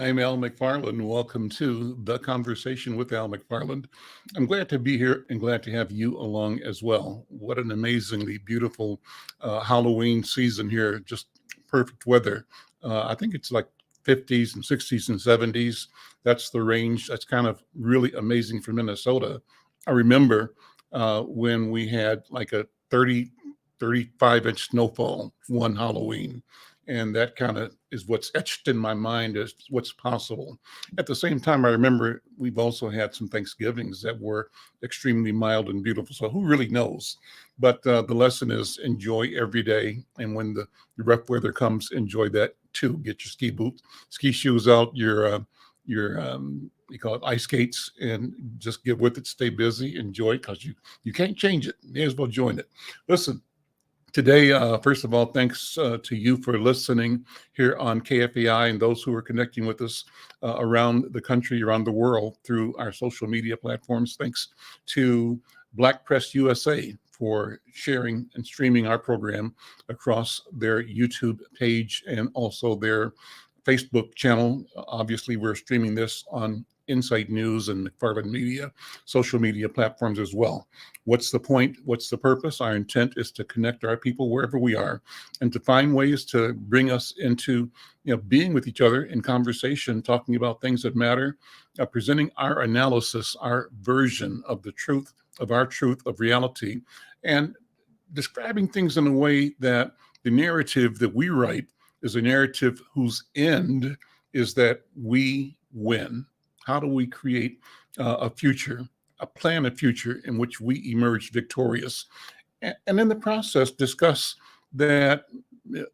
I'm Al McFarlane. Welcome to The Conversation with Al McFarlane. I'm glad to be here and glad to have you along as well. What an amazingly beautiful Halloween season here. Just perfect weather. I think it's like 50s and 60s and 70s. That's the range. That's kind of really amazing for Minnesota. I remember when we had like a 30, 35-inch snowfall one Halloween. And that kind of is what's etched in my mind as what's possible. At the same time, I remember we've also had some Thanksgivings that were extremely mild and beautiful. So who really knows? But the lesson is enjoy every day. And when the rough weather comes, enjoy that too. Get your ski boots, ski shoes out, your you call it ice skates, and just get with it. Stay busy, enjoy it, because you can't change it. May as well join it. Listen. Today, first of all, thanks to you for listening here on KFEI and those who are connecting with us around the country, around the world through our social media platforms. Thanks to Black Press USA for sharing and streaming our program across their YouTube page and also their Facebook channel. Obviously, we're streaming this on Insight News and McFarlane Media, social media platforms as well. What's the point? What's the purpose? Our intent is to connect our people wherever we are and to find ways to bring us into being with each other in conversation, talking about things that matter, presenting our analysis, our version of the truth, of our truth, of reality, and describing things in a way that the narrative that we write is a narrative whose end is that we win. How do we create a future, a plan of future in which we emerge victorious? And in the process, discuss that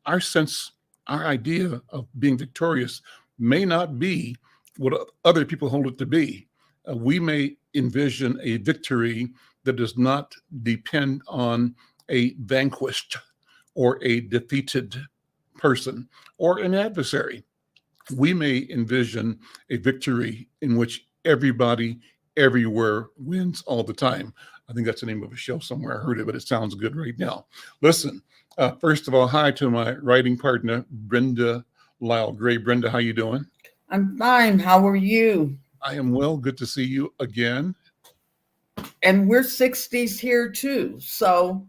our sense, our idea of being victorious may not be what other people hold it to be. We may envision a victory that does not depend on a vanquished or a defeated person or an adversary. We may envision a victory in which everybody, everywhere wins all the time. I think that's the name of a show somewhere. I heard it, but it sounds good right now. Listen, first of all, hi to my writing partner, Brenda Lyle-Gray. Brenda, how you doing? I'm fine. How are you? I am well. Good to see you again. And we're 60s here too, so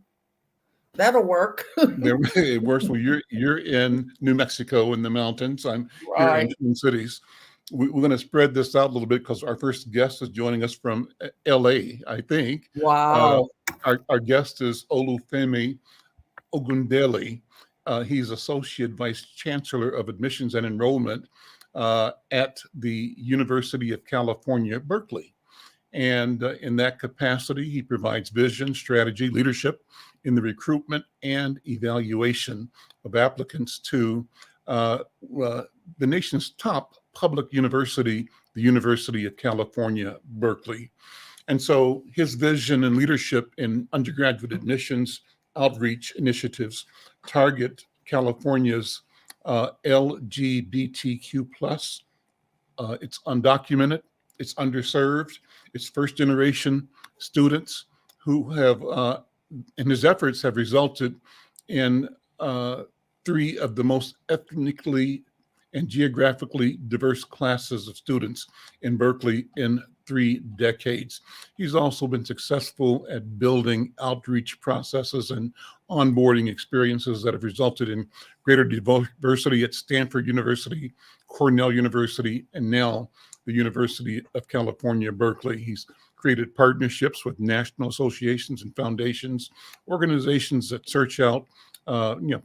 that'll work. It works. Well, you're in New Mexico in the mountains. I'm here in Twin Cities. We're going to spread this out a little bit because our first guest is joining us from LA, I think. Wow. Our guest is Femi Ogundele. He's Associate Vice Chancellor of Admissions and Enrollment at the University of California, Berkeley. And in that capacity, he provides vision, strategy, leadership in the recruitment and evaluation of applicants to the nation's top public university, the University of California, Berkeley. And so his vision and leadership in undergraduate admissions outreach initiatives target California's LGBTQ+. It's undocumented, it's underserved, it's first generation students who have, and his efforts have resulted in 3 of the most ethnically and geographically diverse classes of students in Berkeley in 3 decades. He's also been successful at building outreach processes and onboarding experiences that have resulted in greater diversity at Stanford University, Cornell University, and now the University of California, Berkeley. He's created partnerships with national associations and foundations, organizations that search out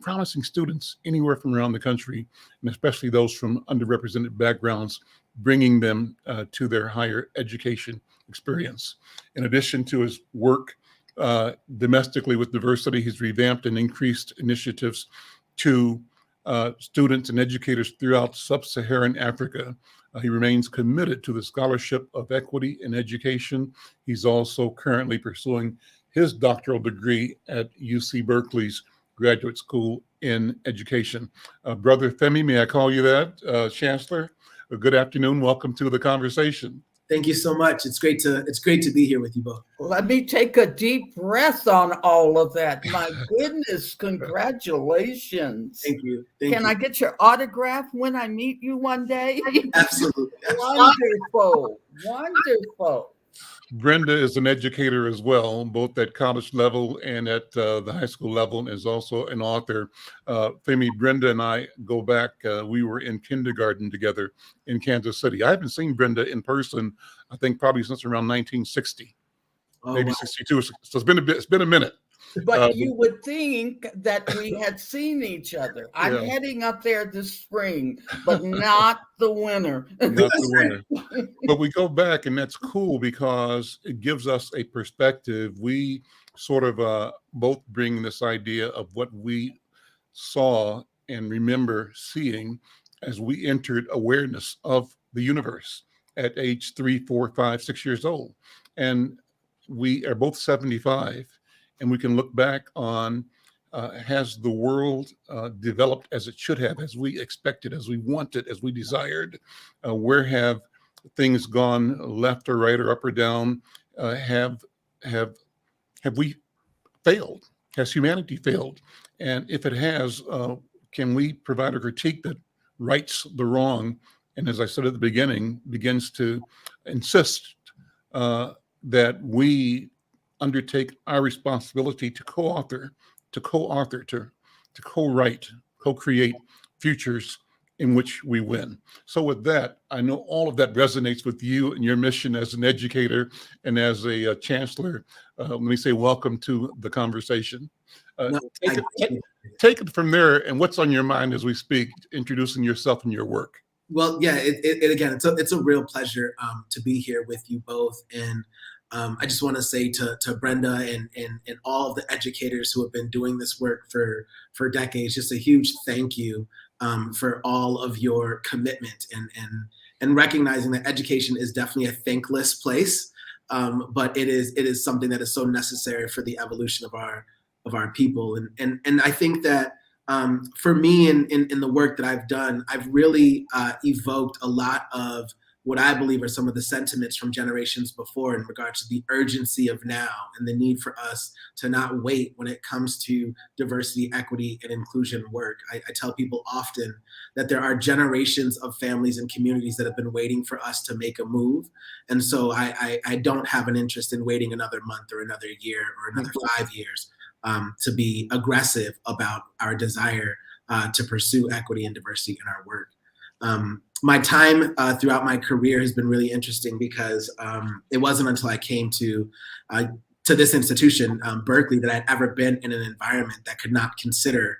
promising students anywhere from around the country, and especially those from underrepresented backgrounds, bringing them to their higher education experience. In addition to his work domestically with diversity, he's revamped and increased initiatives to students and educators throughout sub-Saharan Africa. He remains committed to the scholarship of equity in education. He's also currently pursuing his doctoral degree at UC Berkeley's Graduate School in Education. Brother Femi, may I call you that? Chancellor, good afternoon. Welcome to the conversation. Thank you so much. It's great to be here with you both. Let me take a deep breath on all of that. My goodness, congratulations. Thank you. Can I get your autograph when I meet you one day? Absolutely. Wonderful. Wonderful. Brenda is an educator as well, both at college level and at the high school level, and is also an author. Femi, Brenda and I go back. We were in kindergarten together in Kansas City. I haven't seen Brenda in person, I think probably since around 1960, maybe 62. So it's been a minute. But you would think that we had seen each other. I'm heading up there this spring, but not the winter. Not the winter. But we go back, and that's cool because it gives us a perspective. We sort of both bring this idea of what we saw and remember seeing as we entered awareness of the universe at age 3, 4, 5, 6 years old. And we are both 75. And we can look back on, has the world developed as it should have, as we expected, as we wanted, as we desired? Where have things gone left or right or up or down? Have we failed? Has humanity failed? And if it has, can we provide a critique that rights the wrong? And as I said at the beginning, begins to insist that we undertake our responsibility to co-author, to co-write, co-create futures in which we win. So with that, I know all of that resonates with you and your mission as an educator and as a chancellor. Let me say welcome to the conversation. Take it from there, and what's on your mind as we speak, introducing yourself and your work. Well, yeah, again, it's a real pleasure to be here with you both. And I just want to say to Brenda and all of the educators who have been doing this work for decades, just a huge thank you for all of your commitment and recognizing that education is definitely a thankless place, but it is something that is so necessary for the evolution of our people. And I think that for me in the work that I've done, I've really evoked a lot of what I believe are some of the sentiments from generations before in regards to the urgency of now and the need for us to not wait when it comes to diversity, equity, and inclusion work. I tell people often that there are generations of families and communities that have been waiting for us to make a move. And so I don't have an interest in waiting another month or another year or another 5 years to be aggressive about our desire to pursue equity and diversity in our work. My time throughout my career has been really interesting because it wasn't until I came to this institution, Berkeley, that I'd ever been in an environment that could not consider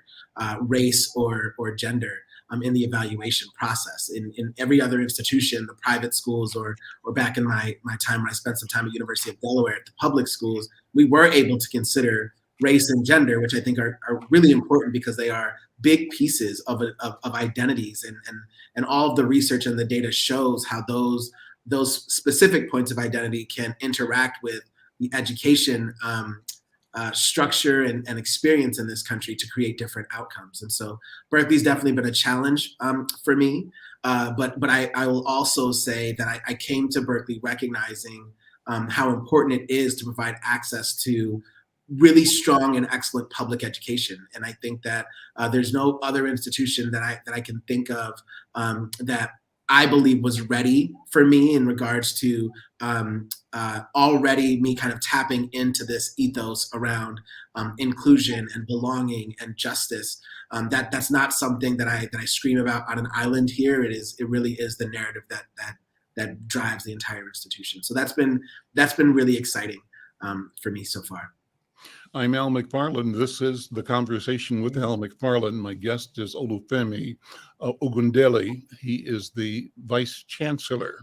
race or gender in the evaluation process. In every other institution, the private schools or back in my time when I spent some time at University of Delaware at the public schools, we were able to consider race and gender, which I think are really important because they are big pieces of identities, and all of the research and the data shows how those specific points of identity can interact with the education structure and experience in this country to create different outcomes. And so Berkeley's definitely been a challenge for me, but I will also say that I came to Berkeley recognizing how important it is to provide access to really strong and excellent public education. And I think that there's no other institution that I can think of that I believe was ready for me in regards to already me kind of tapping into this ethos around inclusion and belonging and justice. That's not something that I scream about on an island here. It really is the narrative that drives the entire institution. So that's been really exciting for me so far. I'm Al McFarlane. This is The Conversation with Al McFarlane. My guest is Femi Ogundele. He is the Vice Chancellor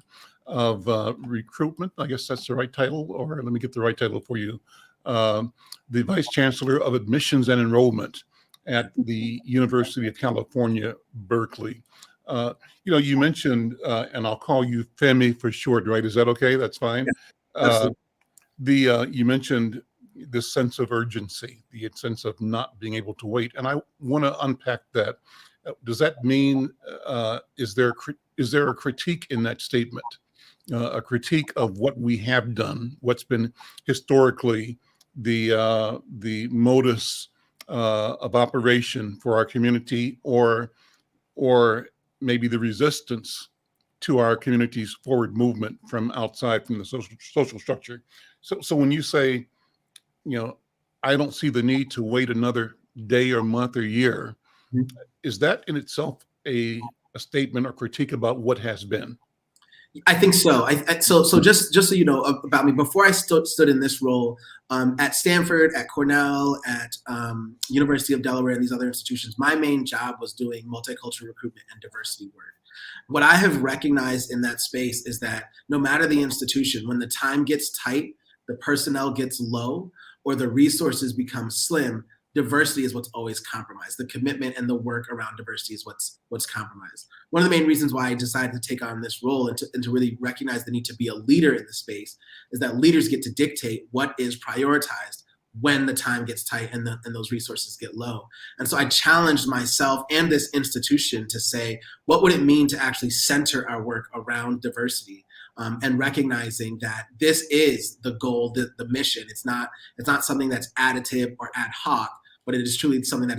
of Recruitment. I guess that's the right title, or let me get the right title for you. The Vice Chancellor of Admissions and Enrollment at the University of California, Berkeley. You mentioned, and I'll call you Femi for short, right? Is that okay? That's fine. Yeah, you mentioned this sense of urgency, the sense of not being able to wait. And I want to unpack that. Does that mean, is there a critique in that statement a critique of what we have done, what's been historically the modus of operation for our community, or maybe the resistance to our community's forward movement from outside, from the social structure. So when you say, I don't see the need to wait another day or month or year, is that in itself a statement or critique about what has been? I think so. So just so you know about me, before I stood in this role at Stanford, at Cornell, at University of Delaware, and these other institutions, my main job was doing multicultural recruitment and diversity work. What I have recognized in that space is that no matter the institution, when the time gets tight, the personnel gets low, or the resources become slim, diversity is what's always compromised. The commitment and the work around diversity is what's compromised. One of the main reasons why I decided to take on this role and to really recognize the need to be a leader in the space is that leaders get to dictate what is prioritized when the time gets tight and those resources get low. And so I challenged myself and this institution to say, what would it mean to actually center our work around diversity? And recognizing that this is the goal, the mission. It's not something that's additive or ad hoc, but it is truly something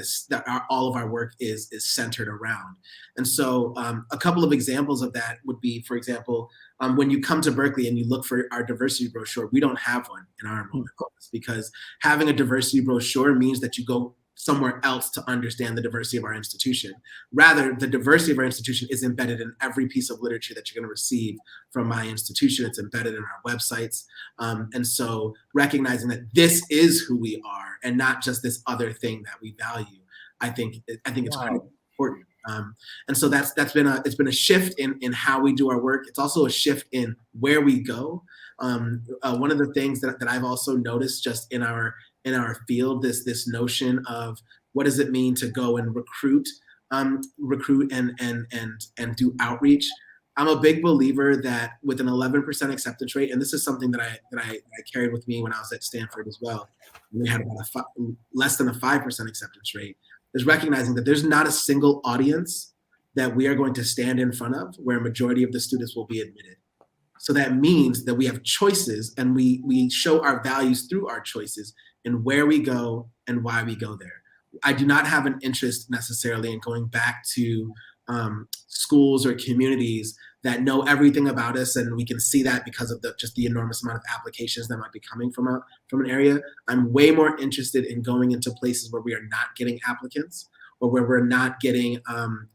all of our work is centered around. And so a couple of examples of that would be, for example, when you come to Berkeley and you look for our diversity brochure, we don't have one in our enrollment office, because having a diversity brochure means that you go somewhere else to understand the diversity of our institution. Rather, the diversity of our institution is embedded in every piece of literature that you're going to receive from my institution. It's embedded in our websites. And so recognizing that this is who we are and not just this other thing that we value, I think it's quite important. And so it's been a shift in how we do our work. It's also a shift in where we go. One of the things that I've also noticed just in our field, this notion of what does it mean to go and recruit and do outreach. I'm a big believer that with an 11% acceptance rate, and this is something that I carried with me when I was at Stanford as well, we had about less than a 5% acceptance rate, is recognizing that there's not a single audience that we are going to stand in front of where a majority of the students will be admitted. So that means that we have choices, and we show our values through our choices in where we go and why we go there. I do not have an interest necessarily in going back to schools or communities that know everything about us, and we can see that because of just the enormous amount of applications that might be coming from an area. I'm way more interested in going into places where we are not getting applicants, or where we're not getting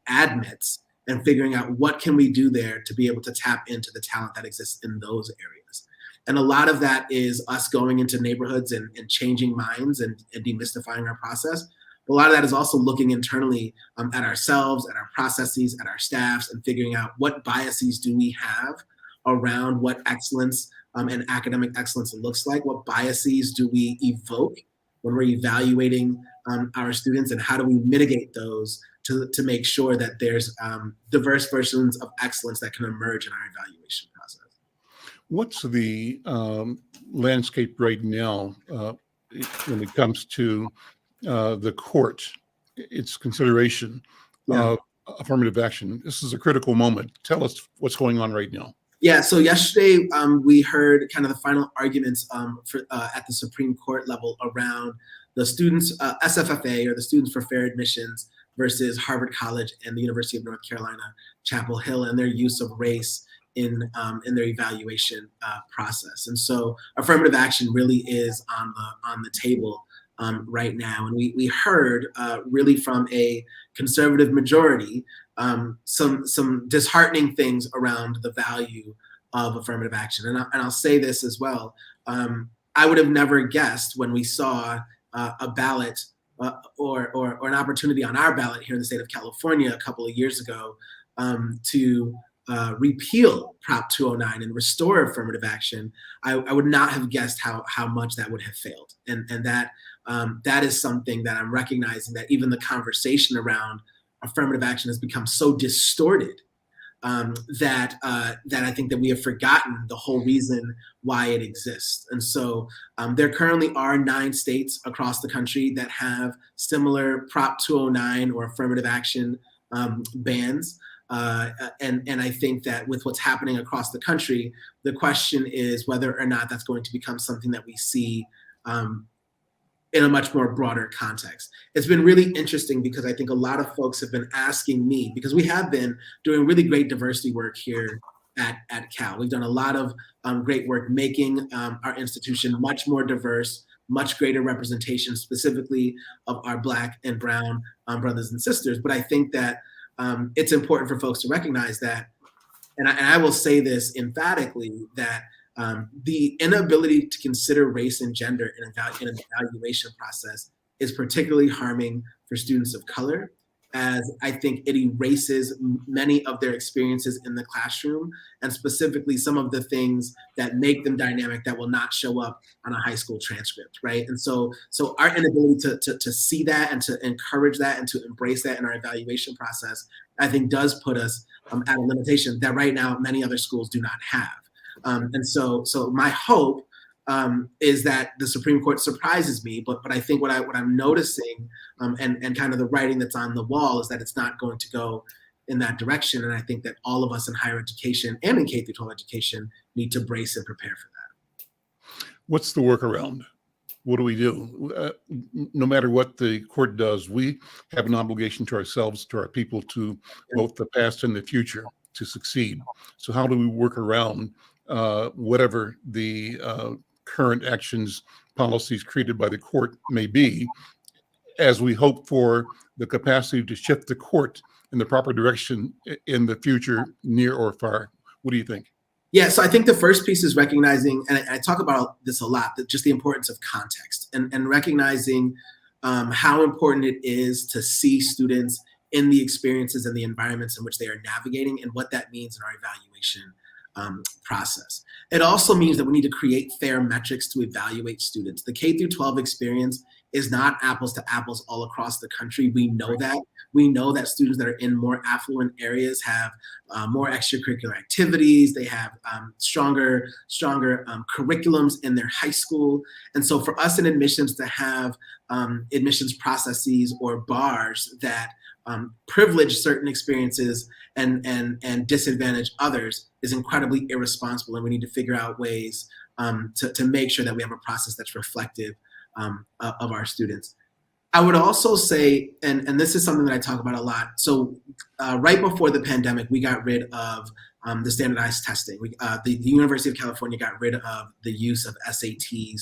admits, and figuring out what can we do there to be able to tap into the talent that exists in those areas. And a lot of that is us going into neighborhoods and changing minds and demystifying our process. But a lot of that is also looking internally at ourselves, at our processes, at our staffs, and figuring out what biases do we have around what excellence and academic excellence looks like. What biases do we evoke when we're evaluating our students, and how do we mitigate those to make sure that there's diverse versions of excellence that can emerge in our evaluation process. What's the landscape right now when it comes to the court, its consideration of affirmative action? This is a critical moment. Tell us what's going on right now. Yeah, so yesterday we heard kind of the final arguments at the Supreme Court level around the students, SFFA, or the Students for Fair Admissions, versus Harvard College and the University of North Carolina, Chapel Hill, and their use of race in their evaluation process. And so affirmative action really is on the table right now. And we heard really from a conservative majority some disheartening things around the value of affirmative action. And I'll say this as well. I would have never guessed when we saw a ballot or an opportunity on our ballot here in the state of California a couple of years ago to repeal Prop 209 and restore affirmative action. I would not have guessed how much that would have failed. And that is something that I'm recognizing, that even the conversation around affirmative action has become so distorted that I think that we have forgotten the whole reason why it exists. And so there currently are 9 states across the country that have similar Prop 209 or affirmative action bans. And I think that with what's happening across the country, the question is whether or not that's going to become something that we see in a much more broader context. It's been really interesting because I think a lot of folks have been asking me, because we have been doing really great diversity work here at Cal. We've done a lot of great work making our institution much more diverse, much greater representation specifically of our Black and Brown brothers and sisters. But I think that it's important for folks to recognize that, and I will say this emphatically, that the inability to consider race and gender in an evaluation process is particularly harming for students of color, as I think it erases many of their experiences in the classroom, and specifically some of the things that make them dynamic that will not show up on a high school transcript, right? And so our inability to see that and to encourage that and to embrace that in our evaluation process, I think does put us at a limitation that right now many other schools do not have. And so my hope is that the Supreme Court surprises me, but I think what I'm noticing and kind of the writing that's on the wall is that it's not going to go in that direction. And I think that all of us in higher education and in K-12 education need to brace and prepare for that. What's the workaround? What do we do? No matter what the court does, we have an obligation to ourselves, to our people, to both the past and the future to succeed. So how do we work around whatever the current actions, policies created by the court may be, as we hope for the capacity to shift the court in the proper direction in the future, near or far? What do you think? Yeah, so I think the first piece is recognizing, and I talk about this a lot, that just the importance of context and recognizing how important it is to see students in the experiences and the environments in which they are navigating and what that means in our evaluation process. It also means that we need to create fair metrics to evaluate students. The K-12 experience is not apples to apples all across the country. We know that. We know that students that are in more affluent areas have more extracurricular activities. They have stronger curriculums in their high school. And so for us in admissions to have admissions processes or bars that privilege certain experiences and disadvantage others is incredibly irresponsible. And we need to figure out ways to make sure that we have a process that's reflective of our students. I would also say, and this is something that I talk about a lot. So right before the pandemic, we got rid of the standardized testing. The University of California got rid of the use of SATs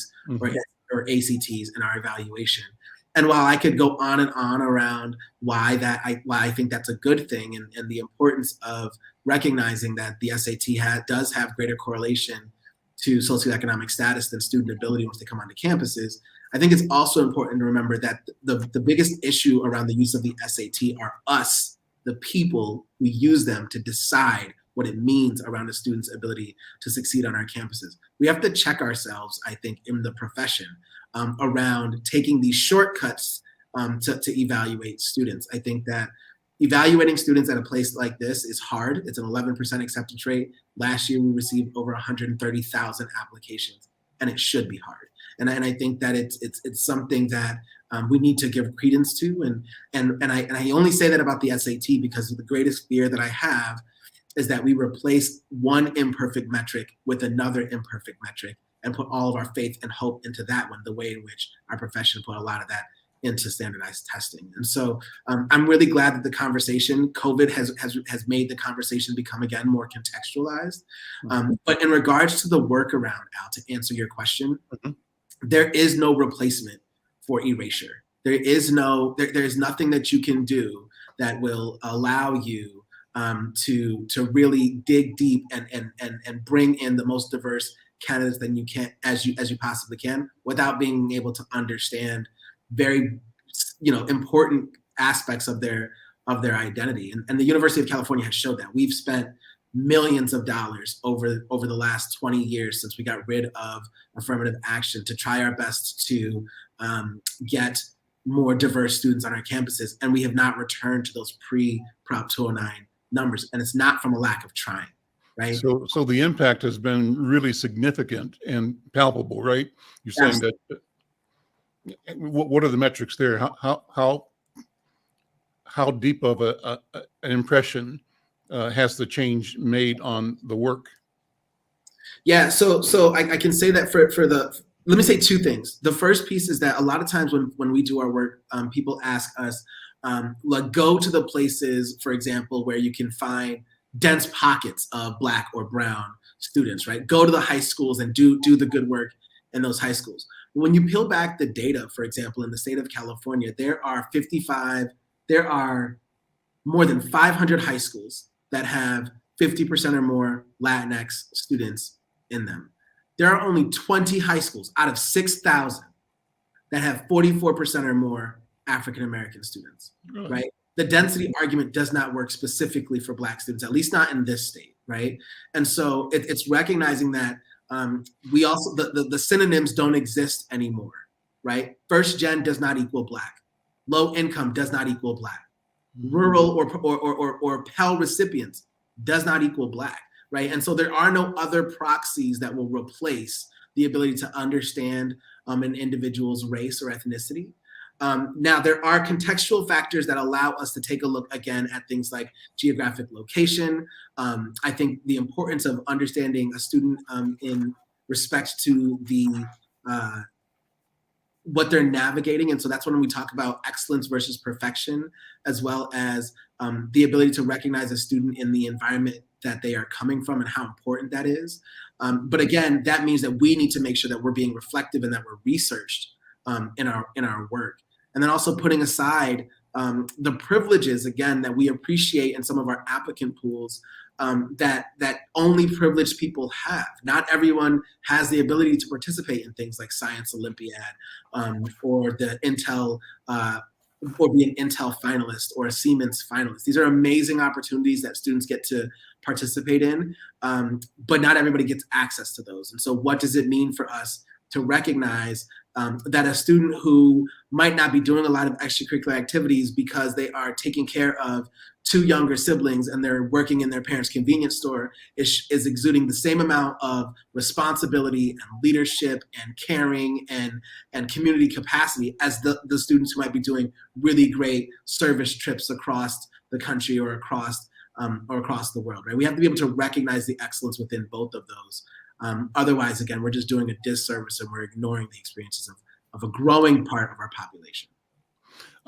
or ACTs in our evaluation. And while I could go on and on around why I think that's a good thing and the importance of recognizing that the SAT does have greater correlation to socioeconomic status than student ability once they come onto campuses, I think it's also important to remember that the biggest issue around the use of the SAT are us, the people who use them to decide what it means around a student's ability to succeed on our campuses. We have to check ourselves, I think, in the profession around taking these shortcuts to evaluate students. I think that evaluating students at a place like this is hard. It's an 11% acceptance rate. Last year, we received over 130,000 applications, and it should be hard. And I think that it's something that we need to give credence to. And I only say that about the SAT because the greatest fear that I have is that we replace one imperfect metric with another imperfect metric and put all of our faith and hope into that one, the way in which our profession put a lot of that into standardized testing. And so I'm really glad that the conversation, COVID has made the conversation become again more contextualized. But in regards to the workaround, Al, to answer your question, there is no replacement for erasure. There's nothing that you can do that will allow you to really dig deep and bring in the most diverse candidates that you can as you possibly can without being able to understand very important aspects of their identity. And the University of California has showed that. We've spent millions of dollars over the last 20 years since we got rid of affirmative action to try our best to get more diverse students on our campuses. And we have not returned to those pre-Prop 209 numbers. And it's not from a lack of trying, right? So the impact has been really significant and palpable, right? You're saying that, what are the metrics there? How deep of an impression has the change made on the work? Yeah, so I can say that for the, let me say two things. The first piece is that a lot of times when we do our work, people ask us, like, go to the places, for example, where you can find dense pockets of Black or Brown students, right? Go to the high schools and do the good work in those high schools. When you peel back the data, for example, in the state of California, there are more than 500 high schools that have 50% or more Latinx students in them. There are only 20 high schools out of 6,000 that have 44% or more African American students, Really? right? The density argument does not work specifically for Black students, at least not in this state, right? And so it's recognizing that we also, the synonyms don't exist anymore, right? First gen does not equal Black. Low income does not equal Black. Rural or Pell recipients does not equal Black, right? And so there are no other proxies that will replace the ability to understand an individual's race or ethnicity. Now, there are contextual factors that allow us to take a look again at things like geographic location. I think the importance of understanding a student in respect to the what they're navigating. And so that's when we talk about excellence versus perfection, as well as the ability to recognize a student in the environment that they are coming from and how important that is. But again, that means that we need to make sure that we're being reflective and that we're researched in our work. And then also putting aside the privileges, again, that we appreciate in some of our applicant pools that only privileged people have. Not everyone has the ability to participate in things like Science Olympiad or the Intel or be an Intel finalist or a Siemens finalist. These are amazing opportunities that students get to participate in, but not everybody gets access to those. And so what does it mean for us to recognize that a student who might not be doing a lot of extracurricular activities because they are taking care of two younger siblings and they're working in their parents' convenience store is exuding the same amount of responsibility and leadership and caring and community capacity as the students who might be doing really great service trips across the country or across the world, right? We have to be able to recognize the excellence within both of those. Otherwise, again, we're just doing a disservice and we're ignoring the experiences of a growing part of our population.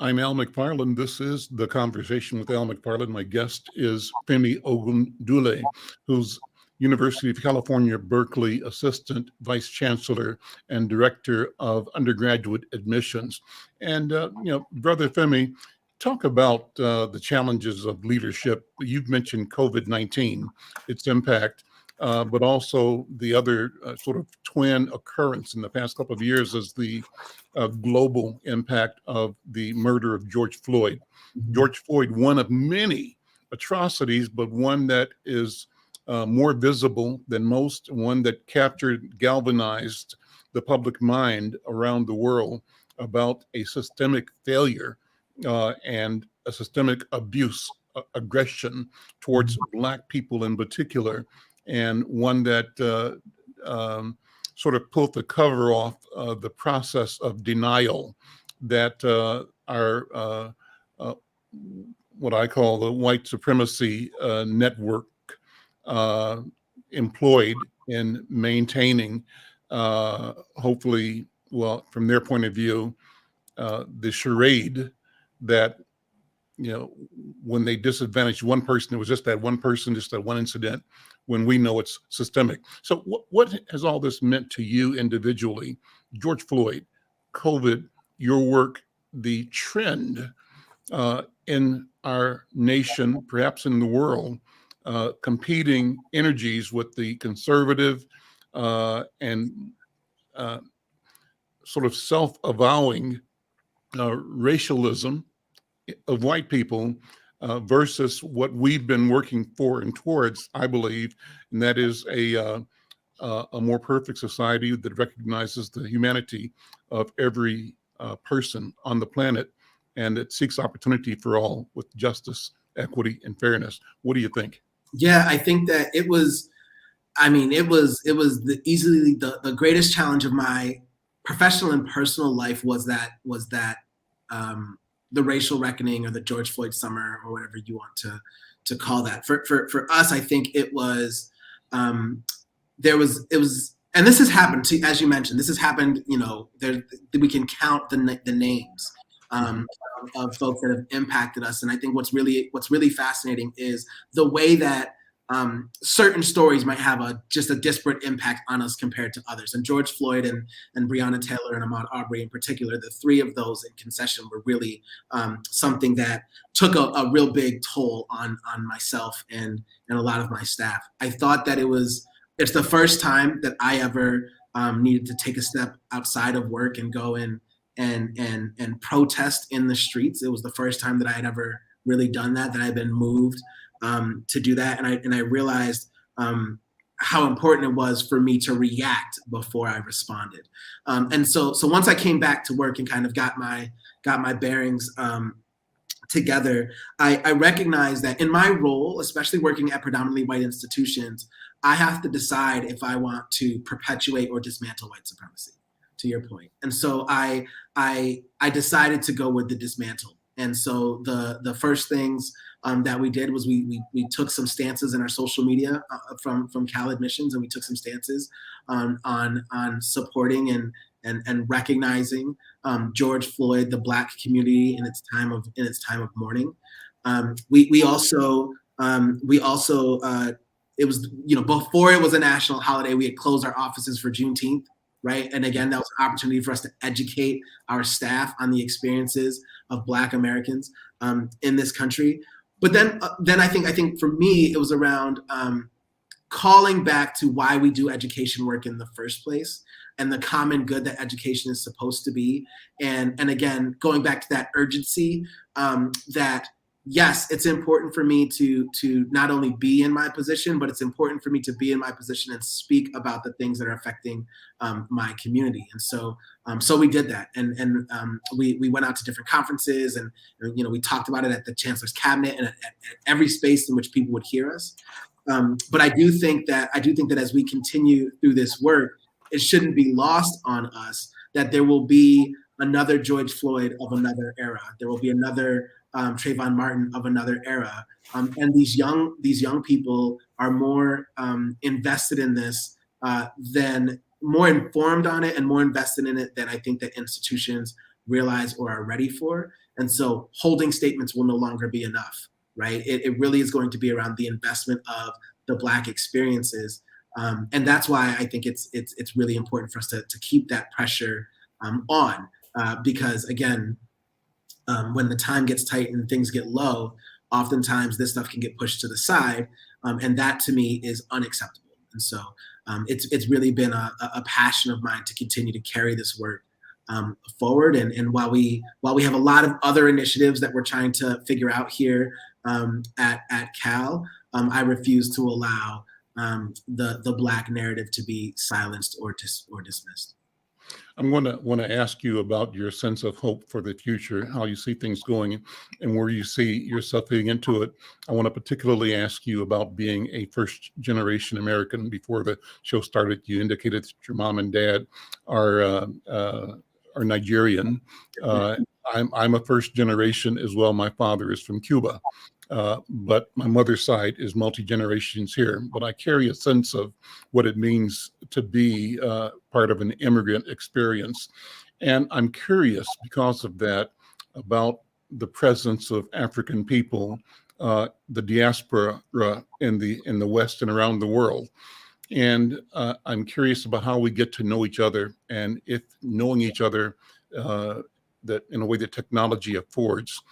I'm Al McFarlane. This is The Conversation with Al McFarlane. My guest is Femi Ogundele, who's University of California, Berkeley Assistant Vice Chancellor and Director of Undergraduate Admissions. And, Brother Femi, talk about the challenges of leadership. You've mentioned COVID-19, its impact. But also the other sort of twin occurrence in the past couple of years is the global impact of the murder of George Floyd. Mm-hmm. George Floyd, one of many atrocities, but one that is more visible than most, one that galvanized the public mind around the world about a systemic failure and a systemic abuse, aggression towards Black people in particular. And one that sort of pulled the cover off the process of denial that our what I call the white supremacy network employed in maintaining, hopefully, well, from their point of view, the charade that, when they disadvantaged one person, it was just that one person, just that one incident, when we know it's systemic. So what has all this meant to you individually? George Floyd, COVID, your work, the trend in our nation, perhaps in the world, competing energies with the conservative and sort of self-avowing racialism of white people versus what we've been working for and towards, I believe, and that is a more perfect society that recognizes the humanity of every person on the planet and it seeks opportunity for all with justice, equity, and fairness. What do you think? Yeah, I think that it was easily the greatest challenge of my professional and personal life was that the racial reckoning or the George Floyd summer or whatever you want to call that. For us, I think it was and this has happened as you mentioned. This has happened. We can count the names of folks that have impacted us, and I think what's really fascinating is the way that certain stories might have just a disparate impact on us compared to others. And George Floyd and Breonna Taylor and Ahmaud Arbery in particular, the three of those in concession were really something that took a real big toll on myself and a lot of my staff. I thought that it's the first time that I ever needed to take a step outside of work and go in and protest in the streets. It was the first time that I had ever really done that I had been moved to do that. And I realized how important it was for me to react before I responded. And so once I came back to work and kind of got my bearings together, I recognized that in my role, especially working at predominantly white institutions, I have to decide if I want to perpetuate or dismantle white supremacy, to your point. And so I decided to go with the dismantle. And so the first things that we did was we took some stances in our social media from Cal Admissions, and we took some stances on supporting and recognizing George Floyd, the Black community in its time of mourning. We also it was, before it was a national holiday, we had closed our offices for Juneteenth, right? And again, that was an opportunity for us to educate our staff on the experiences of Black Americans in this country. But then I think for me, it was around calling back to why we do education work in the first place and the common good that education is supposed to be. And again, going back to that urgency that, yes, it's important for me to not only be in my position, but it's important for me to be in my position and speak about the things that are affecting my community. And so we did that. And we went out to different conferences and, we talked about it at the Chancellor's cabinet and at every space in which people would hear us. But I do think that as we continue through this work, it shouldn't be lost on us that there will be another George Floyd of another era. There will be another Trayvon Martin of another era. And these young people are more invested in this more informed on it and more invested in it than I think that institutions realize or are ready for. And so holding statements will no longer be enough, right? It really is going to be around the investment of the Black experiences. And that's why I think it's really important for us to keep that pressure on because again, when the time gets tight and things get low, oftentimes this stuff can get pushed to the side. And that to me is unacceptable. And so it's really been a passion of mine to continue to carry this work forward. And while we have a lot of other initiatives that we're trying to figure out here at Cal, I refuse to allow the Black narrative to be silenced or dismissed. I'm want to ask you about your sense of hope for the future, how you see things going, and where you see yourself fitting into it. I want to particularly ask you about being a first-generation American. Before the show started, you indicated that your mom and dad are Nigerian. I'm a first generation as well. My father is from Cuba. But my mother's side is multi-generations here. But I carry a sense of what it means to be part of an immigrant experience. And I'm curious because of that about the presence of African people, the diaspora in the West and around the world. And I'm curious about how we get to know each other and if knowing each other that in a way that technology affords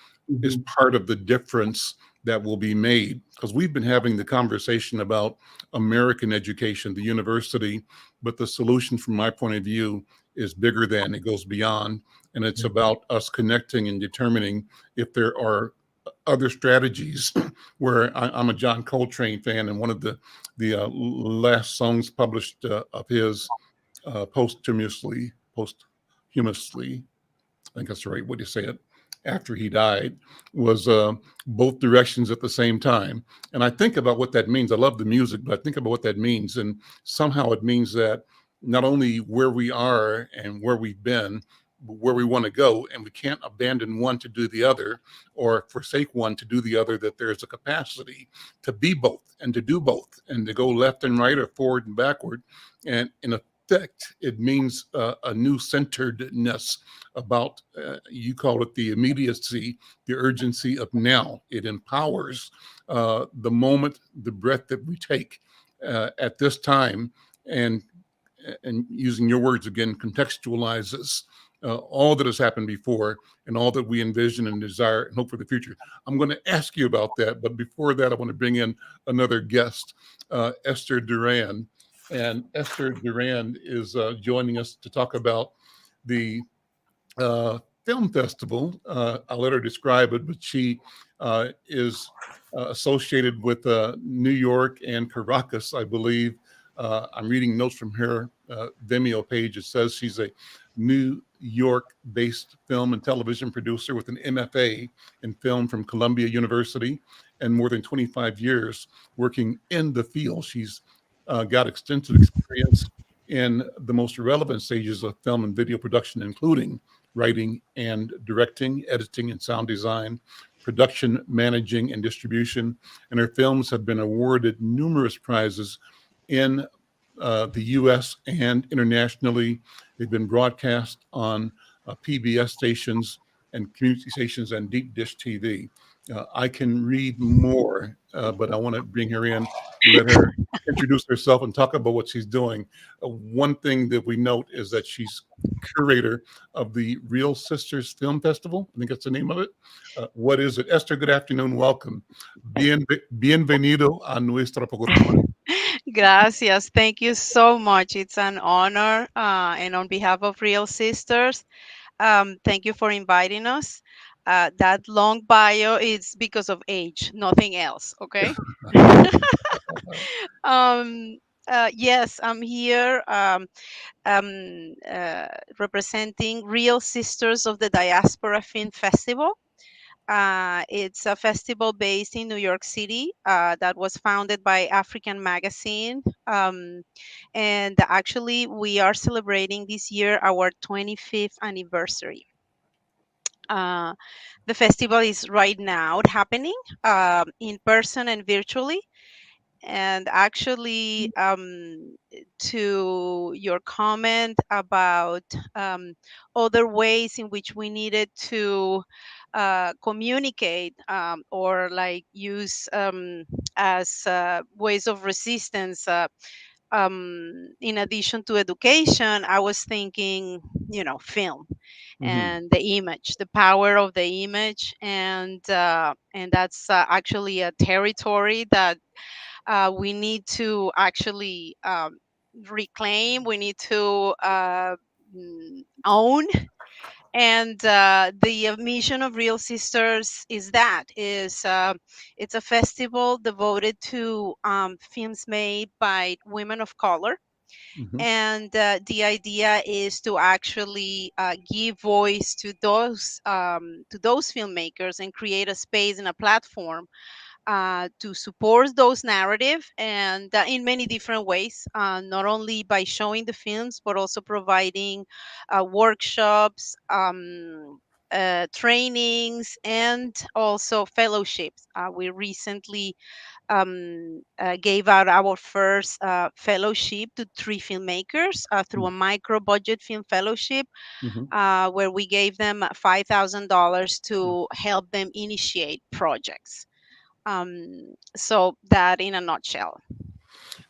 is part of the difference that will be made. Because we've been having the conversation about American education, the university, but the solution from my point of view is bigger than, it goes beyond. And it's about us connecting and determining if there are other strategies where I'm a John Coltrane fan, and one of the last songs published of his posthumously, I think that's the right way to say it, after he died, was both directions at the same time. And I think about what that means. I love the music, but I think about what that means. And somehow it means that not only where we are and where we've been, where we want to go, and we can't abandon one to do the other or forsake one to do the other, that there's a capacity to be both and to do both and to go left and right or forward and backward. And in effect, it means a new centeredness about, you call it the immediacy, the urgency of now. It empowers the moment, the breath that we take at this time, and using your words again, contextualizes all that has happened before and all that we envision and desire and hope for the future. I'm going to ask you about that, but before that, I want to bring in another guest, Esther Duran. And Esther Duran is joining us to talk about the film festival. I'll let her describe it, but she is associated with New York and Caracas, I believe. I'm reading notes from her Vimeo page. It says she's a New York-based film and television producer with an MFA in film from Columbia University and more than 25 years working in the field. She's got extensive experience in the most relevant stages of film and video production, including writing and directing, editing and sound design, production, managing, and distribution. And her films have been awarded numerous prizes in the U.S. and internationally. They've been broadcast on PBS stations and community stations and deep dish TV. I can read more, but I want to bring her in, let her introduce herself and talk about what she's doing. One thing that we note is that she's curator of the Real Sisters Film Festival. I think that's the name of it. What is it? Esther, good afternoon. Welcome. Bienvenido a nuestro programa. Gracias. Thank you so much. It's an honor. And on behalf of Real Sisters, thank you for inviting us. That long bio is because of age, nothing else. Okay. Yes, I'm here representing Real Sisters of the Diaspora Film Festival. It's a festival based in New York City that was founded by African Magazine. And actually, we are celebrating this year our 25th anniversary. Uh, the festival is right now happening in person and virtually. And actually, to your comment about other ways in which we needed to communicate or like use as ways of resistance, in addition to education, I was thinking, film and the image, the power of the image, and that's actually a territory that we need to actually reclaim. We need to own. And the mission of Real Sisters is it's a festival devoted to films made by women of color. And the idea is to actually give voice to those filmmakers and create a space and a platform to support those narrative, and in many different ways, not only by showing the films but also providing workshops, trainings, and also fellowships. We recently gave out our first fellowship to 3 filmmakers through a micro budget film fellowship, where we gave them $5,000 to help them initiate projects. So that in a nutshell.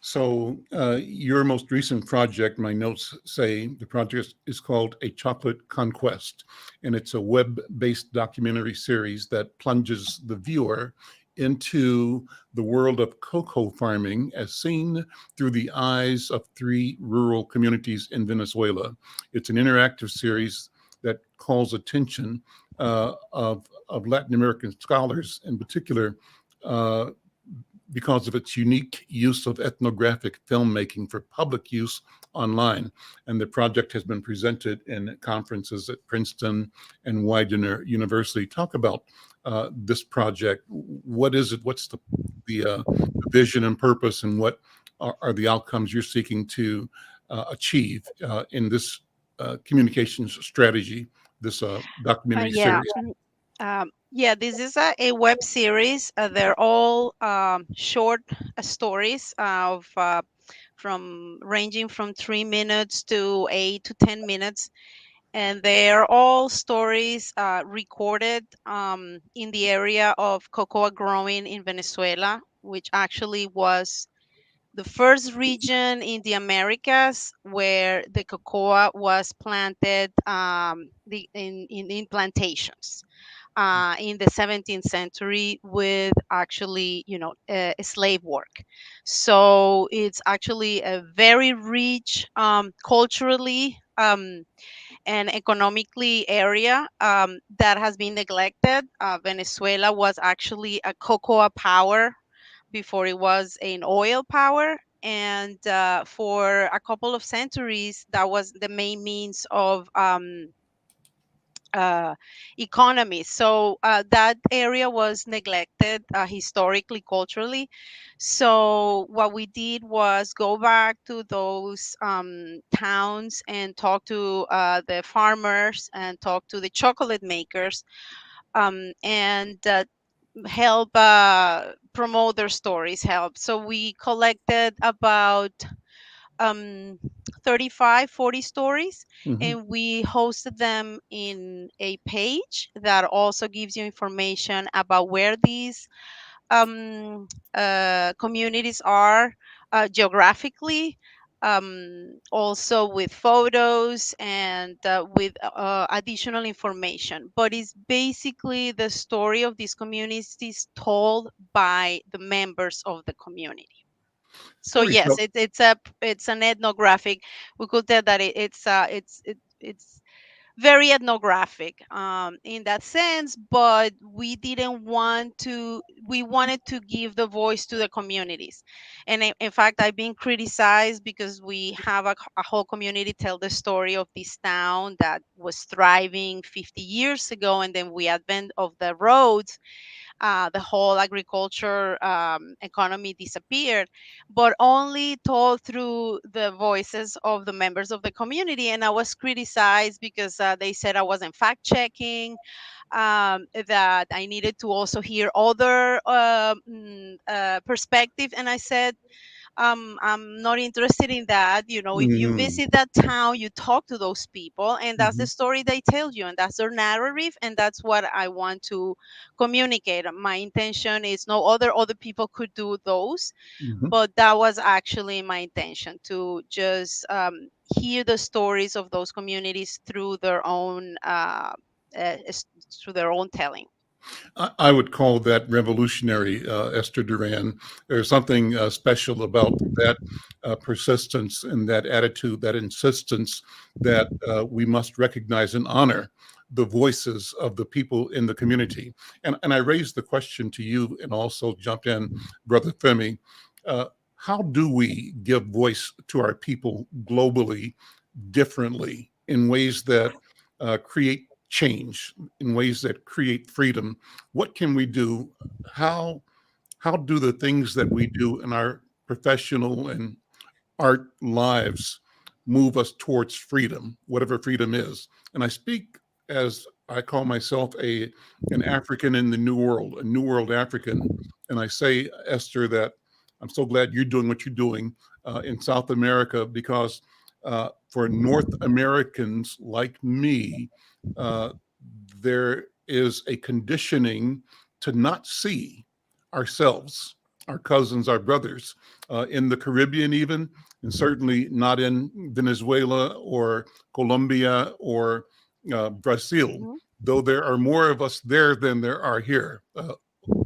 So your most recent project, my notes say the project is called A Chocolate Conquest, and it's a web-based documentary series that plunges the viewer into the world of cocoa farming as seen through the eyes of 3 rural communities in Venezuela. It's an interactive series that calls attention of Latin American scholars in particular, because of its unique use of ethnographic filmmaking for public use online. And the project has been presented in conferences at Princeton and Widener University. Talk about this project. What is it? What's the vision and purpose, and what are the outcomes you're seeking to achieve in this communications strategy, this documentary Yeah. series? Yeah, this is a web series. They're all short stories of from ranging from 3 minutes to 8 to 10 minutes, and they're all stories recorded in the area of cocoa growing in Venezuela, which actually was the first region in the Americas where the cocoa was planted in plantations in the 17th century with actually, slave work. So it's actually a very rich culturally and economically area that has been neglected. Venezuela was actually a cocoa power before it was an oil power. And for a couple of centuries, that was the main means of uh, economy. So that area was neglected historically, culturally. So what we did was go back to those towns and talk to the farmers and talk to the chocolate makers, and help promote their stories. Help. So we collected about um 35, 40 stories, Hmm. and we hosted them in a page that also gives you information about where these communities are geographically, also with photos and with additional information. But it's basically the story of these communities told by the members of the community. So Tell me, yes, it's an ethnographic. We could tell that it's very ethnographic in that sense, but we wanted to give the voice to the communities. And in fact, I've been criticized because we have a whole community tell the story of this town that was thriving 50 years ago, and then we advent of the roads, the whole agriculture economy disappeared, but only told through the voices of the members of the community. And I was criticized because they said I wasn't fact checking, that I needed to also hear other perspective. And I said, I'm not interested in that. If you Mm-hmm. visit that town, you talk to those people, and that's Hmm. the story they tell you, and that's their narrative, and that's what I want to communicate. My intention is no other people could do those, Hmm. but that was actually my intention, to just hear the stories of those communities through their own through their own telling. I would call that revolutionary, Esther Duran. There's something special about that persistence and that attitude, that insistence that we must recognize and honor the voices of the people in the community. And I raised the question to you, and also jump in, Brother Femi. Uh, how do we give voice to our people globally differently in ways that create change, in ways that create freedom? What can we do? How how do the things that we do in our professional and art lives move us towards freedom, whatever freedom is? And I speak as I call myself an African in the New World, a New World African. And I say, Esther, that I'm so glad you're doing what you're doing in South America, because for North Americans like me, uh, there is a conditioning to not see ourselves, our cousins, our brothers in the Caribbean, even, and certainly not in Venezuela or Colombia or Brazil, Mhm. though there are more of us there than there are here.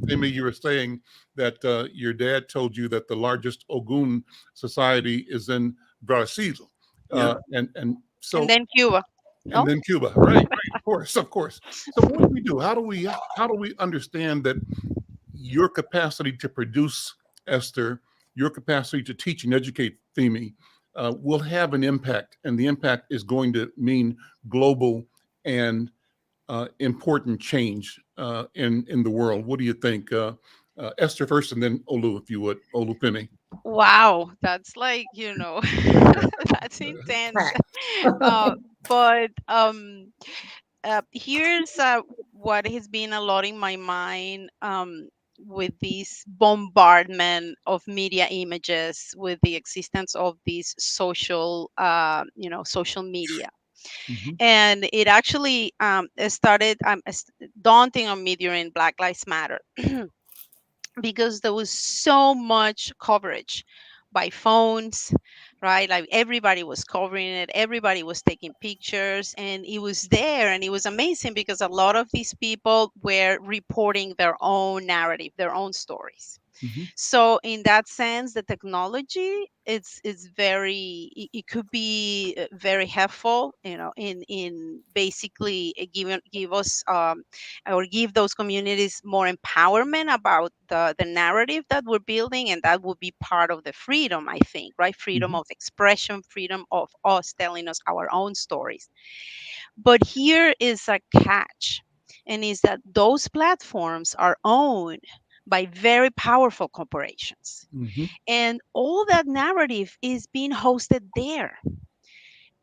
Amy, you were saying that your dad told you that the largest Ogun society is in Brazil, Yeah. and And so, then Cuba. and No. then Cuba, right? Right, of course, of course. So what do we do? How do we understand that your capacity to produce, Esther, your capacity to teach and educate, Femi, will have an impact, and the impact is going to mean global and important change in the world? What do you think, Esther first, and then Olu, if you would. Olu Femi. Wow, that's like, that's intense. Uh, but here's what has been a lot in my mind, with this bombardment of media images, with the existence of these social media. Mhm. And it actually it started daunting on me during Black Lives Matter, because there was so much coverage by phones, right? Like everybody was covering it, everybody was taking pictures, and it was there, and it was amazing because a lot of these people were reporting their own narrative, their own stories. Mhm. So in that sense, the technology, it's very, it could be very helpful, in basically give us, or give those communities more empowerment about the narrative that we're building, and that would be part of the freedom, I think, right? Freedom Mhm. of expression, freedom of us telling us our own stories. But here is a catch, and is that those platforms are owned by very powerful corporations. Mhm. And all that narrative is being hosted there.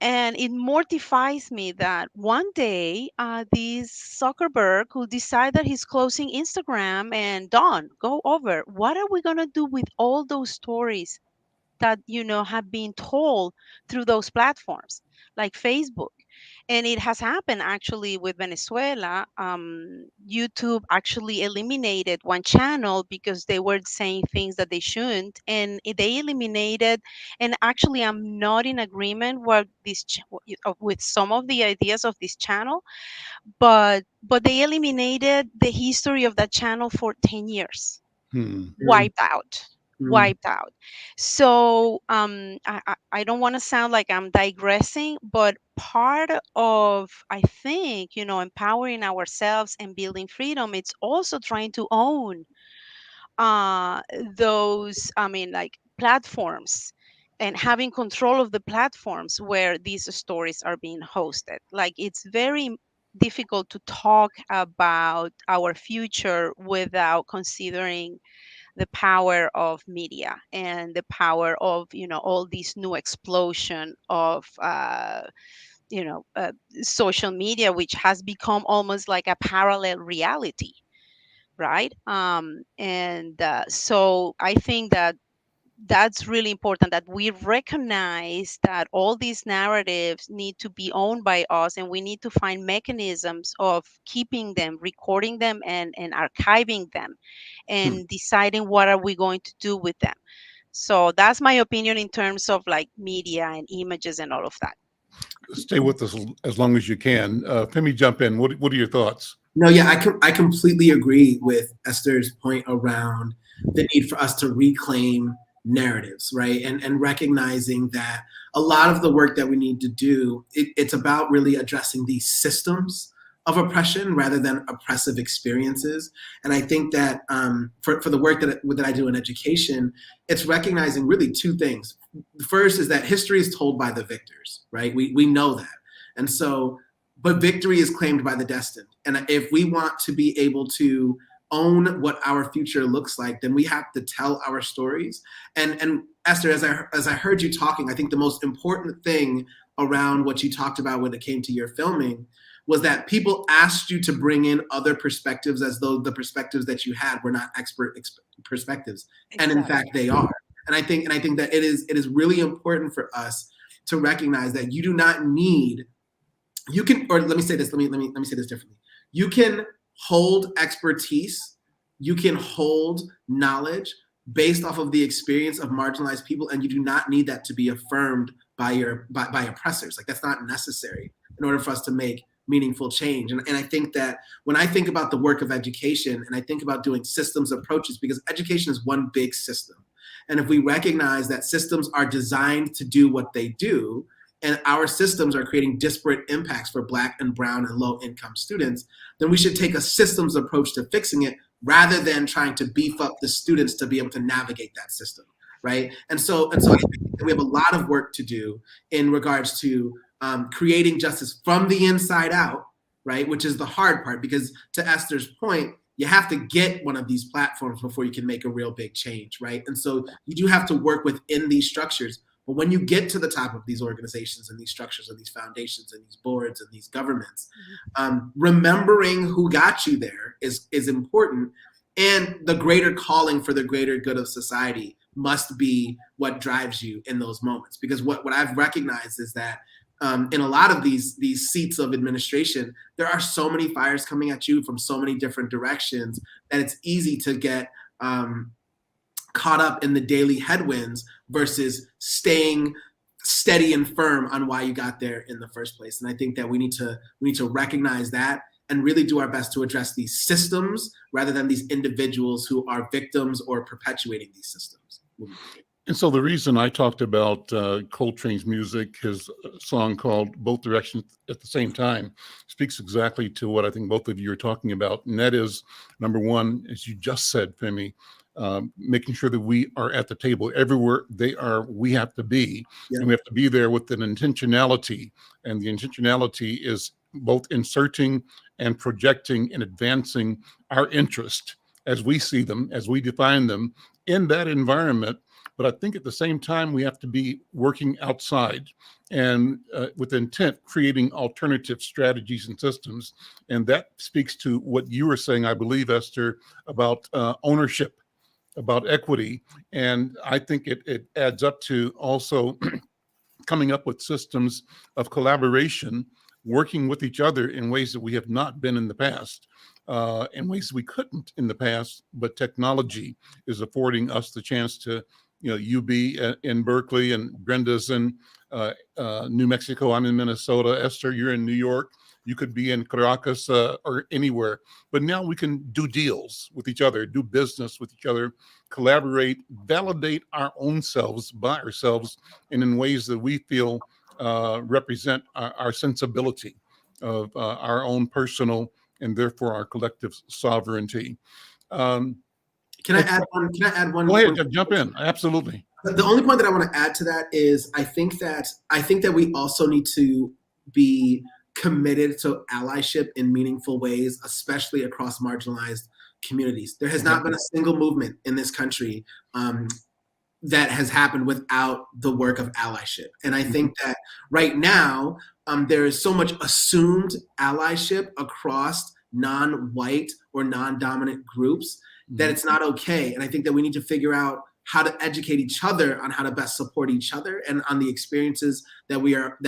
And it mortifies me that one day, this Zuckerberg will decide that he's closing Instagram, and done, go over. What are we going to do with all those stories that have been told through those platforms like Facebook? And it has happened actually with Venezuela. YouTube actually eliminated one channel because they were saying things that they shouldn't, and they eliminated. And actually, I'm not in agreement with with some of the ideas of this channel, but they eliminated the history of that channel for 10 years. Hmm. Mm, Wiped out, mm, wiped out. So I don't want to sound like I'm digressing, but part of, I think, empowering ourselves and building freedom, it's also trying to own uh those, I mean, like, platforms, and having control of the platforms where these stories are being hosted. Like, it's very difficult to talk about our future without considering the power of media, and the power of, all these new explosion of social media, which has become almost like a parallel reality, right? And so I think that that's really important, that we recognize that all these narratives need to be owned by us, and we need to find mechanisms of keeping them, recording them, and archiving them, Hmm. and deciding what are we going to do with them. So that's my opinion in terms of like media and images and all of that. Stay with us as long as you can. Femi, jump in. What are your thoughts? No, yeah, I completely agree with Esther's point around the need for us to reclaim narratives, right? And recognizing that a lot of the work that we need to do, it's about really addressing these systems of oppression rather than oppressive experiences. And I think that for the work that I do in education, it's recognizing really two things. The first is that history is told by the victors, right? We know that. And so but victory is claimed by the destined. And if we want to be able to own what our future looks like, then we have to tell our stories. And Esther, as I heard you talking, I think the most important thing around what you talked about when it came to your filming was that people asked you to bring in other perspectives as though the perspectives that you had were not expert perspectives. And in Exactly. fact, they are. And I think that it is really important for us to recognize that you do not need you can, or let me say this, let me say this differently. You can hold expertise, you can hold knowledge based off of the experience of marginalized people, and you do not need that to be affirmed by oppressors. Like, that's not necessary in order for us to make meaningful change. And I think that when I think about the work of education, and I think about doing systems approaches, because education is one big system. And if we recognize that systems are designed to do what they do, and our systems are creating disparate impacts for Black and Brown and low income students, then we should take a systems approach to fixing it rather than trying to beef up the students to be able to navigate that system, right? And so I think that we have a lot of work to do in regards to creating justice from the inside out, right? Which is the hard part, because to Esther's point, you have to get one of these platforms before you can make a real big change, right? And so you do have to work within these structures. But when you get to the top of these organizations and these structures and these foundations and these boards and these governments, remembering who got you there is important. And the greater calling for the greater good of society must be what drives you in those moments. Because what I've recognized is that in a lot of these seats of administration, there are so many fires coming at you from so many different directions that it's easy to get caught up in the daily headwinds versus staying steady and firm on why you got there in the first place. And I think that we need to recognize that and really do our best to address these systems rather than these individuals who are victims or perpetuating these systems. And so the reason I talked about Coltrane's music, his song called Both Directions at the Same Time, speaks exactly to what I think both of you are talking about. And that is, number one, as you just said, Femi, making sure that we are at the table everywhere they are, we have to be. Yeah. And we have to be there with an intentionality. And the intentionality is both inserting and projecting and advancing our interest as we see them, as we define them in that environment. But I think at the same time, we have to be working outside and with intent, creating alternative strategies and systems. And that speaks to what you were saying, I believe, Esther, about ownership, about equity. And I think it adds up to also coming up with systems of collaboration, working with each other in ways that we have not been in the past, in ways we couldn't in the past, but technology is affording us the chance to, you be in Berkeley and Brenda's in New Mexico. I'm in Minnesota. Esther, you're in New York. You could be in Caracas or anywhere. But now we can do deals with each other, do business with each other, collaborate, validate our own selves by ourselves, and in ways that we feel represent our sensibility of our own personal and therefore our collective sovereignty. Can I add one? Go ahead, jump in. Absolutely. The only point that I want to add to that is I think that we also need to be committed to allyship in meaningful ways, especially across marginalized communities. There has not been a single movement in this country that has happened without the work of allyship. And I think that right now, there is so much assumed allyship across non-white or non-dominant groups that it's not okay. And I think that we need to figure out how to educate each other on how to best support each other and on the experiences that we are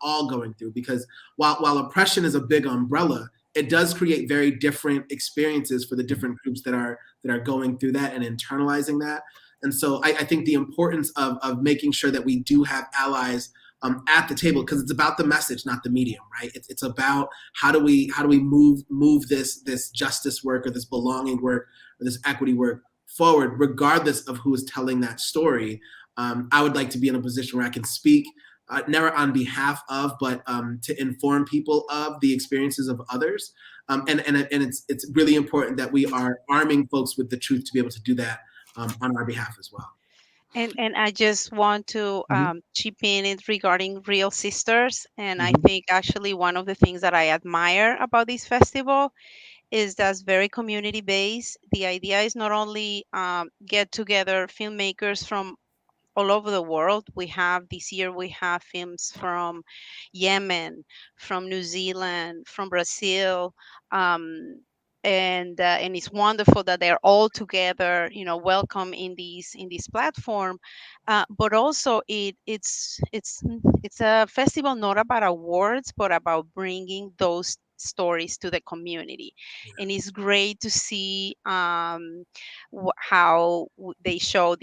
all going through. Because while oppression is a big umbrella, it does create very different experiences for the different groups that are going through that and internalizing that. And so I think the importance of making sure that we do have allies at the table, because it's about the message, not the medium, right? It's about how do we move this justice work or this belonging work or this equity work forward, regardless of who is telling that story. I would like to be in a position where I can speak, never on behalf of, but to inform people of the experiences of others. And it's really important that we are arming folks with the truth to be able to do that on our behalf as well. And I just want to chip in it regarding Real Sisters. And I think actually one of the things that I admire about this festival is that's very community based. The idea is not only get together filmmakers from all over the world. This year we have films from Yemen, from New Zealand, from Brazil, and it's wonderful that they're all together, welcome in this platform. But also it's a festival not about awards, but about bringing those stories to the community. And it's great to see how they show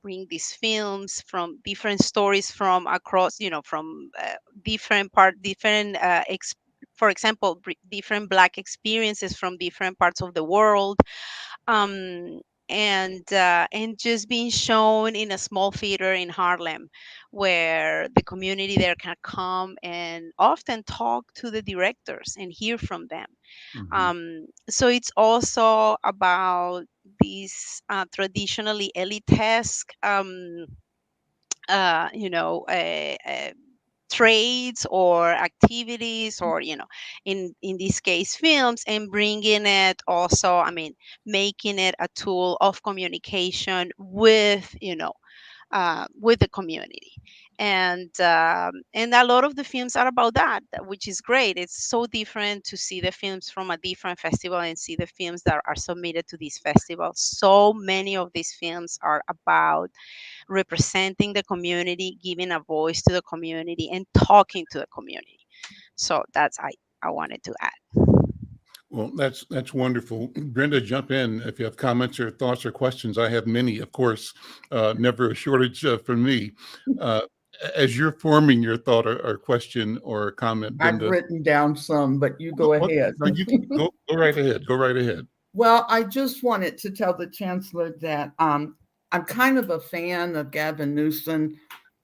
bring these films from different stories from across, from for example, different Black experiences from different parts of the world, and just being shown in a small theater in Harlem, where the community there can come and often talk to the directors and hear from them. So it's also about these traditionally elitesque, trades or activities, or in this case films, and bringing it also, I mean, making it a tool of communication with the community. And a lot of the films are about that, which is great. It's so different to see the films from a different festival and see the films that are submitted to this festival. So many of these films are about representing the community, giving a voice to the community, and talking to the community. So that's I wanted to add. Well, that's wonderful. Brenda, jump in if you have comments or thoughts or questions. I have many, of course, never a shortage from me. As you're forming your thought or question or comment, I've Brenda. written down some, but you go ahead. No, you can go right ahead. Go right ahead. Well, I just wanted to tell the Chancellor that I'm kind of a fan of Gavin Newsom,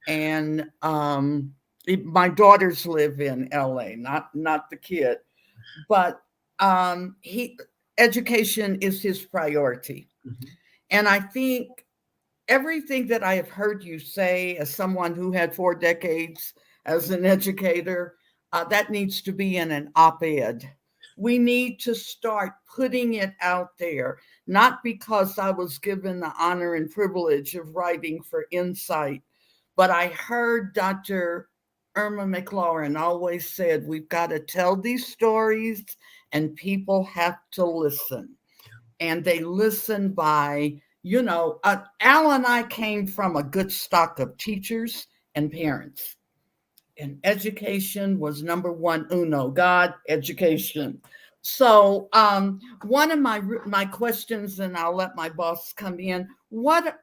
and my daughters live in LA, not the kid, but education is his priority. Mm-hmm. And I think everything that I have heard you say, as someone who had 4 decades as an educator, that needs to be in an op-ed. We need to start putting it out there, not because I was given the honor and privilege of writing for Insight, but I heard Dr. Irma McLaurin always said, we've got to tell these stories and people have to listen. And they listen by, Al and I came from a good stock of teachers and parents. And education was number one, uno, God, education. So one of my questions, and I'll let my boss come in, what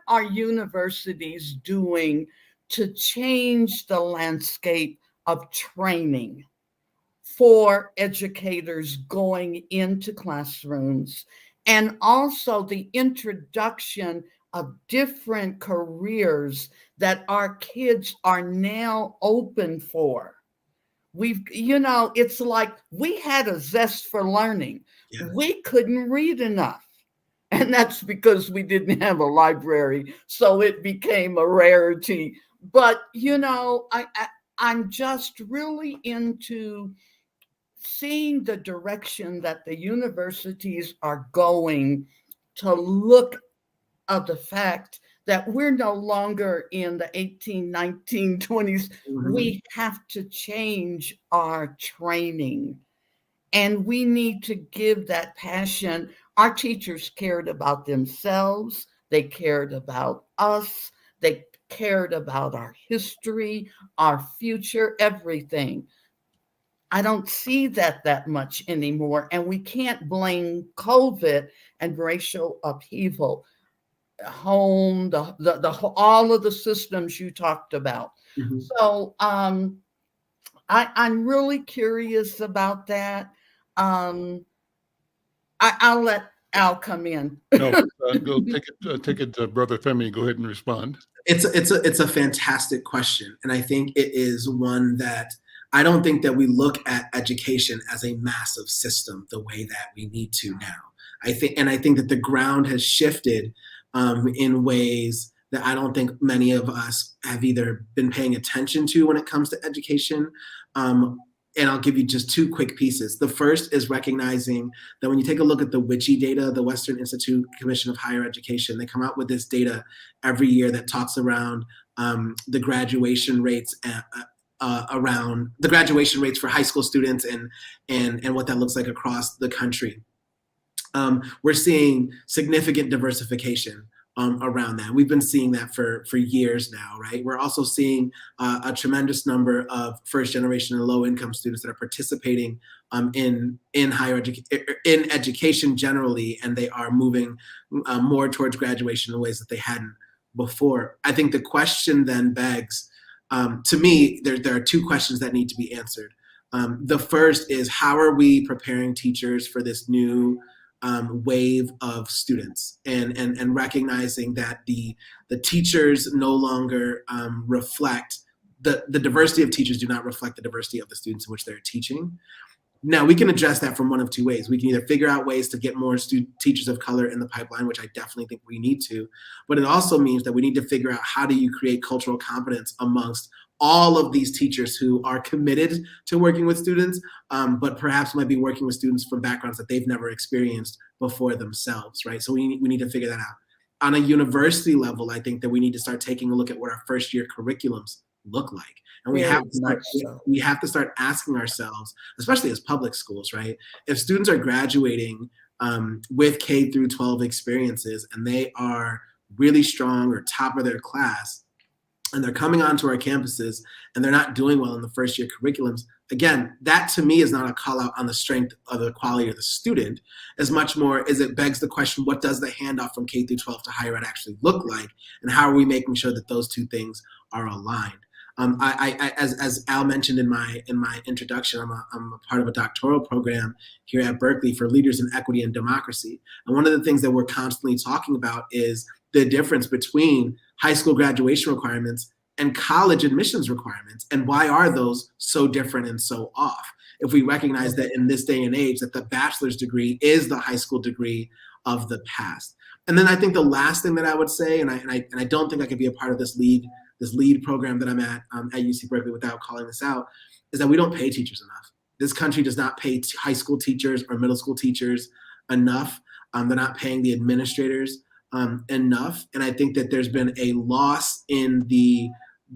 are universities doing to change the landscape of training for educators going into classrooms, and also the introduction of different careers that our kids are now open for? It's like we had a zest for learning. Yeah. We couldn't read enough. And that's because we didn't have a library. So it became a rarity. But, I'm just really into seeing the direction that the universities are going, to look at the fact that we're no longer in the 18, 19, 20s. Mm-hmm. We have to change our training, and we need to give that passion. Our teachers cared about themselves. They cared about us. They cared about our history, our future, everything. I don't see that much anymore, and we can't blame COVID and racial upheaval. Home, the all of the systems you talked about. Mm-hmm. So I'm really curious about that. I'll let Al come in. No, go take it, Brother Femi. Go ahead and respond. It's a fantastic question, and I think it is one that I don't think that we look at education as a massive system the way that we need to now. I think that the ground has shifted in ways that I don't think many of us have either been paying attention to when it comes to education. And I'll give you just 2 quick pieces. The first is recognizing that when you take a look at the WICHE data, the Western Institute Commission of Higher Education, they come out with this data every year that talks around the graduation rates around the graduation rates for high school students and what that looks like across the country. We're seeing significant diversification around that. We've been seeing that for years now, right? We're also seeing a tremendous number of first generation and low income students that are participating in education generally, and they are moving more towards graduation in ways that they hadn't before. I think the question then begs, to me, there are 2 questions that need to be answered. The first is, how are we preparing teachers for this new wave of students, and recognizing that the teachers no longer reflect the diversity of teachers do not reflect the diversity of the students in which they're teaching. Now, we can address that from one of 2 ways. We can either figure out ways to get more teachers of color in the pipeline, which I definitely think we need to, but it also means that we need to figure out how do you create cultural competence amongst all of these teachers who are committed to working with students, but perhaps might be working with students from backgrounds that they've never experienced before themselves, right? So we need to figure that out. On a university level, I think that we need to start taking a look at what our first year curriculums look like. And we have to start asking ourselves, especially as public schools, right? If students are graduating with K through 12 experiences and they are really strong or top of their class, and they're coming onto our campuses and they're not doing well in the first year curriculums, again, that to me is not a call out on the strength of the quality of the student, as much more as it begs the question, what does the handoff from K through 12 to higher ed actually look like? And how are we making sure that those two things are aligned? As Al mentioned in my introduction, I'm a part of a doctoral program here at Berkeley for leaders in equity and democracy. And one of the things that we're constantly talking about is the difference between high school graduation requirements and college admissions requirements, and why are those so different and so off? If we recognize that in this day and age that the bachelor's degree is the high school degree of the past. And then I think the last thing that I would say, and I don't think I could be a part of this lead program that I'm at UC Berkeley without calling this out, is that we don't pay teachers enough. This country does not pay high school teachers or middle school teachers enough. They're not paying the administrators enough. And I think that there's been a loss in the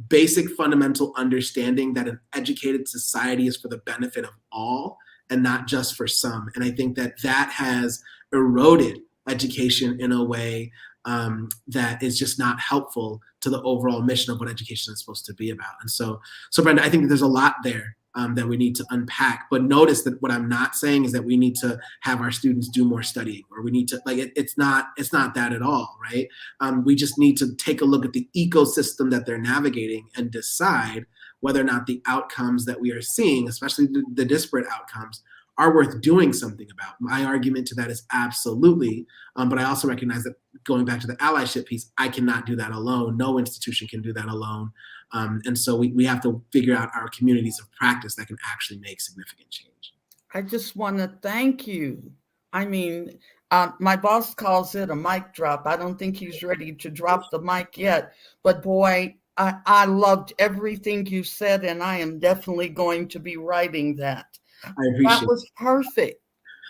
basic fundamental understanding that an educated society is for the benefit of all and not just for some. And I think that that has eroded education in a way that is just not helpful to the overall mission of what education is supposed to be about. And so Brenda, I think that there's a lot there that we need to unpack. But notice that what I'm not saying is that we need to have our students do more studying, or we need to, like, it's not that at all, right? We just need to take a look at the ecosystem that they're navigating and decide whether or not the outcomes that we are seeing, especially the disparate outcomes, are worth doing something about. My argument to that is absolutely, but I also recognize that going back to the allyship piece, I cannot do that alone. No institution can do that alone. And so we have to figure out our communities of practice that can actually make significant change. I just want to thank you. I mean, my boss calls it a mic drop. I don't think he's ready to drop the mic yet, but boy, I loved everything you said, and I am definitely going to be writing that. I appreciate that was perfect.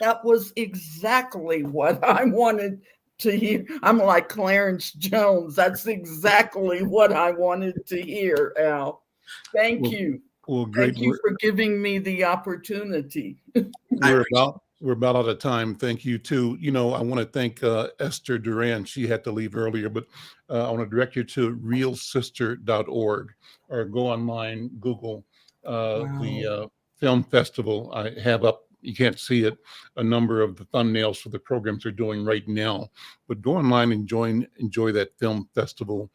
That was exactly what I wanted to hear. I'm like Clarence Jones. That's exactly what I wanted to hear, Al. Thank you. Well, great. Thank you for giving me the opportunity. We're about out of time. Thank you too. You know, I want to thank Esther Duran. She had to leave earlier, but I want to direct you to realsister.org, or go online, Google the film festival. I have up, you can't see it, a number of the thumbnails for the programs they're doing right now, but go online and enjoy that film festival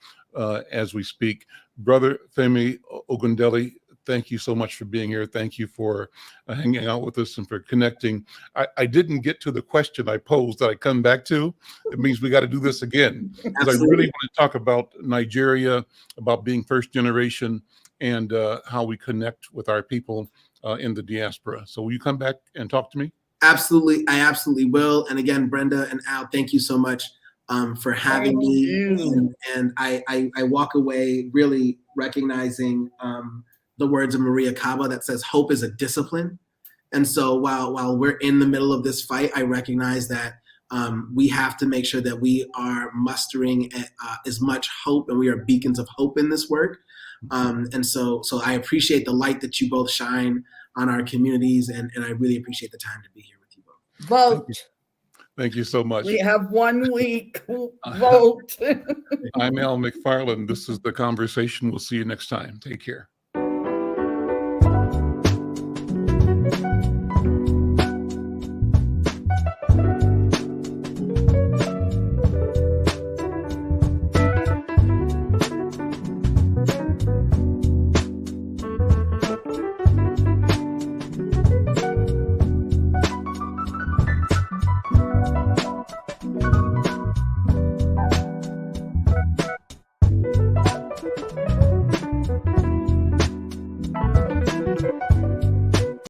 as we speak. Brother Femi Ogundele, thank you so much for being here. Thank you for hanging out with us and for connecting. I didn't get to the question I posed that I come back to. It means we got to do this again, because I really want to talk about Nigeria, about being first generation, and how we connect with our people in the diaspora. So will you come back and talk to me? Absolutely. I absolutely will. And again, Brenda and Al, thank you so much for having me. And I walk away really recognizing the words of Maria Cava that says, hope is a discipline. And so while we're in the middle of this fight, I recognize that we have to make sure that we are mustering as much hope, and we are beacons of hope in this work. And so I appreciate the light that you both shine on our communities, and I really appreciate the time to be here with you both. Vote. Thank you so much. We have 1 week. Vote. I'm Al McFarlane. This is The Conversation. We'll see you next time. Take care.